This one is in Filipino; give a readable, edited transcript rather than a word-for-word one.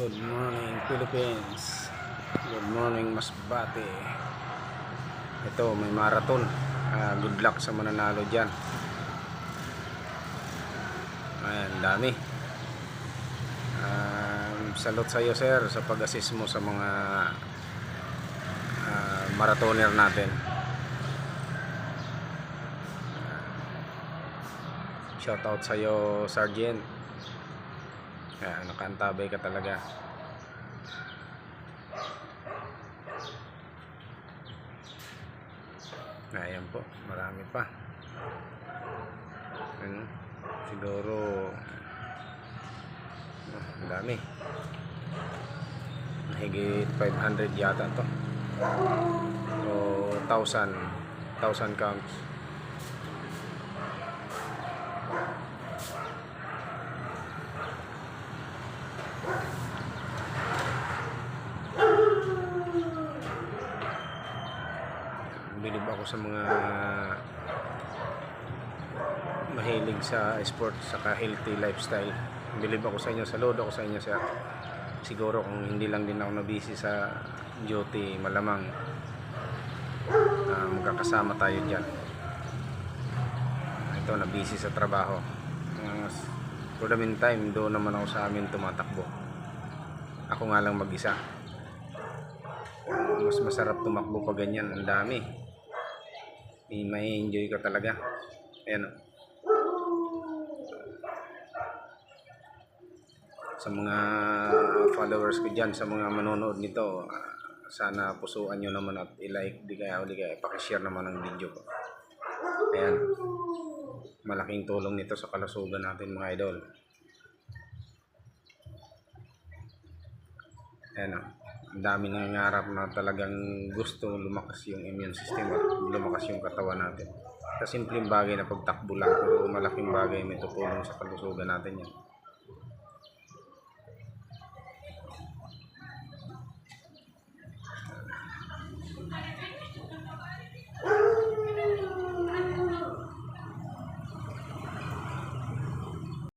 Good morning Philippines. Good morning Masbate. Ito may marathon. Good luck sa mananalo dyan. Ayan, dami. Salute sa iyo sir sa pag-assist mo sa mga marathoner natin. Shout out sa iyo Sergeant. Nakantabay ka talaga. Ayan po, marami pa. Siguro ang dami. Higit 500 yata to. O 1,000 counts. Bilib ako sa mga mahilig sa sport saka healthy lifestyle. Bilib ako sa inyo, saludo ako sa inyo sir. Siguro kung hindi lang din ako na-busy sa duty, malamang magkakasama tayo dyan. Ito, na-busy sa trabaho. For the meantime, doon naman ako sa amin tumatakbo. Ako nga lang mag-isa. Mas masarap tumakbo pa ganyan, ang dami. May enjoy ka talaga. Ayan o. Sa mga followers ko dyan, sa mga manonood nito, sana pusuan nyo naman at i-like, di kaya pakishare naman ang video ko. Ayan, malaking tulong nito sa kalusugan natin mga idol. Ayan o, ang dami nangangarap na talagang gusto lumakas yung immune system at lumakas yung katawan natin. Sa simpleng bagay na pagtakbo lang, pero malaking bagay may tutulong sa kalusugan natin yan.